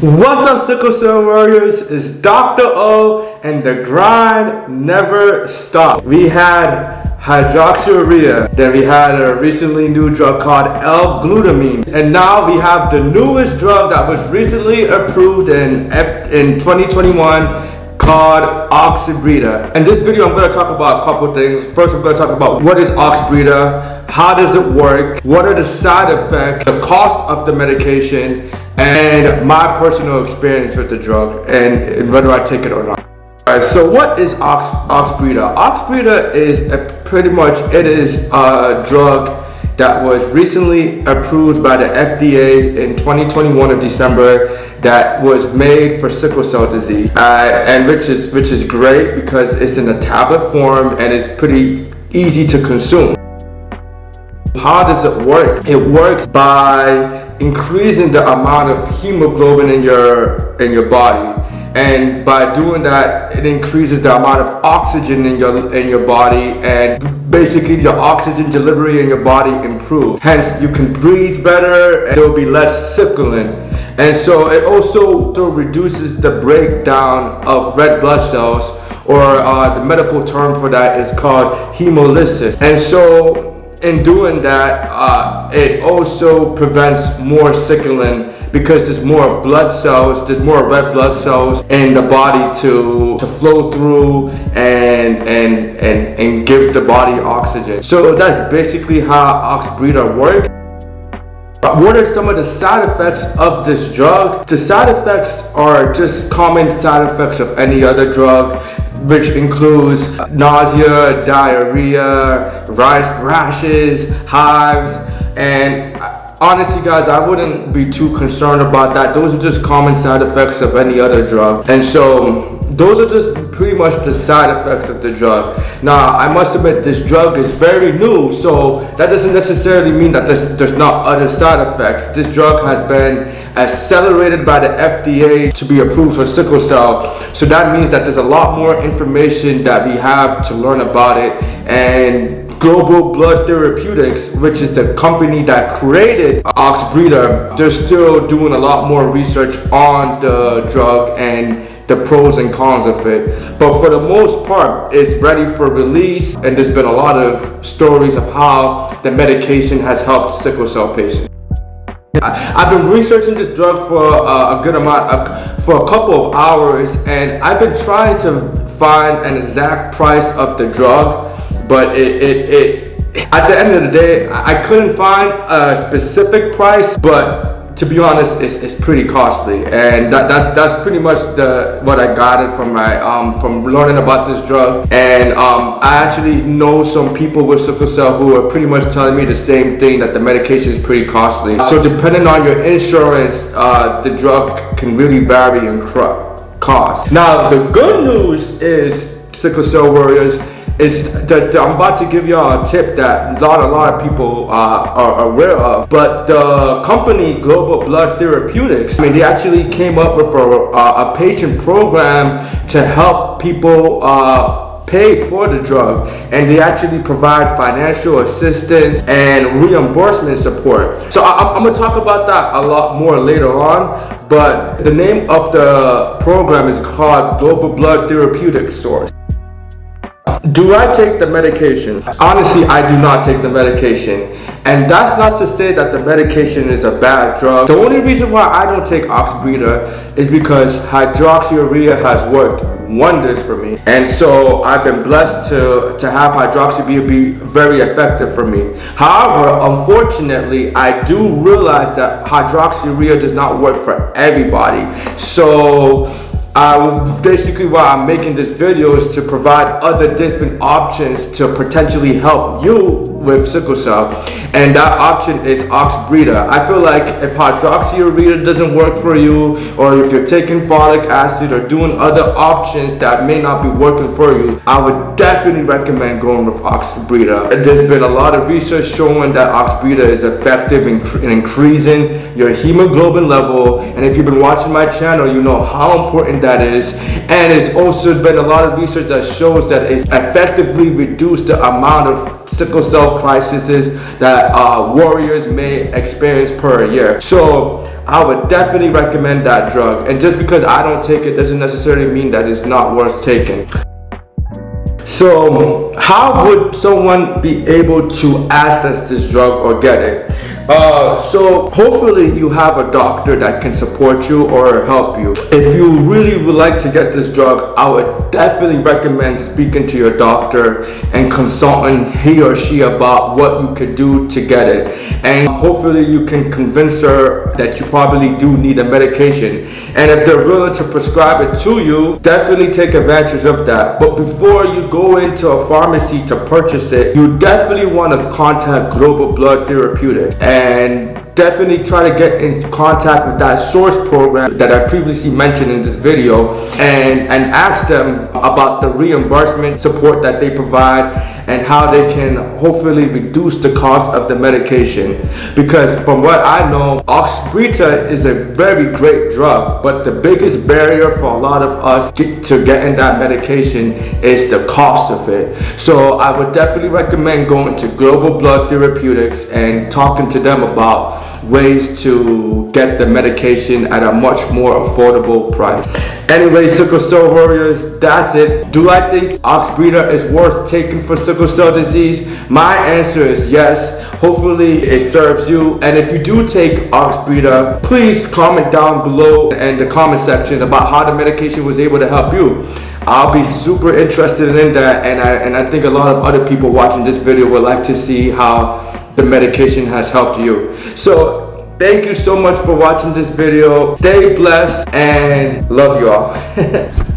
What's up, Sickle Cell Warriors? It's Dr.O and the grind never stops. We had hydroxyurea, then we had a recently new drug called L-glutamine, and now we have the newest drug that was recently approved in 2021 called Oxbryta. In this video, I'm going to talk about a couple things. First, I'm going to talk about what is Oxbryta, how does it work, what are the side effects, the cost of the medication, and my personal experience with the drug and whether I take it or not. Alright, so what is Oxbryta? Oxbryta is it is a drug that was recently approved by the FDA in 2021 of December that was made for sickle cell disease, and which is great because it's in a tablet form and it's pretty easy to consume. How does it work? It works by increasing the amount of hemoglobin in your body, and by doing that, it increases the amount of oxygen in your body, and basically the oxygen delivery in your body improves. Hence, you can breathe better, and there will be less sickling. And so it also reduces the breakdown of red blood cells, or the medical term for that is called hemolysis. And so in doing that, it also prevents more sickling because there's more blood cells, there's more red blood cells in the body to flow through and give the body oxygen. So that's basically how Oxbryta works. What are some of the side effects of this drug? The side effects are just common side effects of any other drug, which includes nausea, diarrhea, rashes, hives, and honestly guys, I wouldn't be too concerned about that. Those are just common side effects of any other drug. And so those are just pretty much the side effects of the drug. Now, I must admit this drug is very new, so that doesn't necessarily mean that there's not other side effects. This drug has been accelerated by the FDA to be approved for sickle cell. So that means that there's a lot more information that we have to learn about it. And Global Blood Therapeutics, which is the company that created Oxbryta, they're still doing a lot more research on the drug and the pros and cons of it. But for the most part, it's ready for release, and there's been a lot of stories of how the medication has helped sickle cell patients. I've been researching this drug for a good amount, for a couple of hours, and I've been trying to find an exact price of the drug, but at the end of the day, I couldn't find a specific price, but to be honest, it's pretty costly, and that's pretty much what I got it from from learning about this drug. And I actually know some people with sickle cell who are pretty much telling me the same thing, that the medication is pretty costly. So depending on your insurance, the drug can really vary in cost. Now the good news is, sickle cell warriors, is that I'm about to give y'all a tip that a lot of people are aware of. But the company Global Blood Therapeutics, they actually came up with a patient program to help people pay for the drug, and they actually provide financial assistance and reimbursement support. So I'm gonna talk about that a lot more later on, but the name of the program is called Global Blood Therapeutics Source. Do I take the medication? Honestly, I do not take the medication. And that's not to say that the medication is a bad drug. The only reason why I don't take Oxbryta is because hydroxyurea has worked wonders for me. And so I've been blessed to have hydroxyurea be very effective for me. However, unfortunately, I do realize that hydroxyurea does not work for everybody. So basically why I'm making this video is to provide other different options to potentially help you with sickle cell, and that option is Oxbryta. I feel like if hydroxyurea doesn't work for you, or if you're taking folic acid or doing other options that may not be working for you, I would definitely recommend going with Oxbryta. There's been a lot of research showing that Oxbryta is effective in increasing your hemoglobin level, and if you've been watching my channel, you know how important that is. And it's also been a lot of research that shows that it's effectively reduced the amount of sickle cell crises that warriors may experience per year. So I would definitely recommend that drug. And just because I don't take it doesn't necessarily mean that it's not worth taking. So how would someone be able to access this drug or get it? So hopefully you have a doctor that can support you or help you. If you really would like to get this drug, I would definitely recommend speaking to your doctor and consulting he or she about what you could do to get it. And hopefully you can convince her that you probably do need a medication. And if they're willing to prescribe it to you, definitely take advantage of that. But before you go into a pharmacy to purchase it, you definitely want to contact Global Blood Therapeutics and definitely try to get in contact with that source program that I previously mentioned in this video and ask them about the reimbursement support that they provide and how they can hopefully reduce the cost of the medication. Because from what I know, Oxbryta is a very great drug, but the biggest barrier for a lot of us to getting that medication is the cost of it. So I would definitely recommend going to Global Blood Therapeutics and talking to them about ways to get the medication at a much more affordable price. Anyway, sickle cell warriors, that's it. Do I think Oxbryta is worth taking for sickle cell disease? My answer is yes. Hopefully it serves you. And if you do take Oxbryta, please comment down below in the comment section about how the medication was able to help you. I'll be super interested in that, and I think a lot of other people watching this video would like to see how the medication has helped you. So thank you so much for watching this video. Stay blessed and love you all.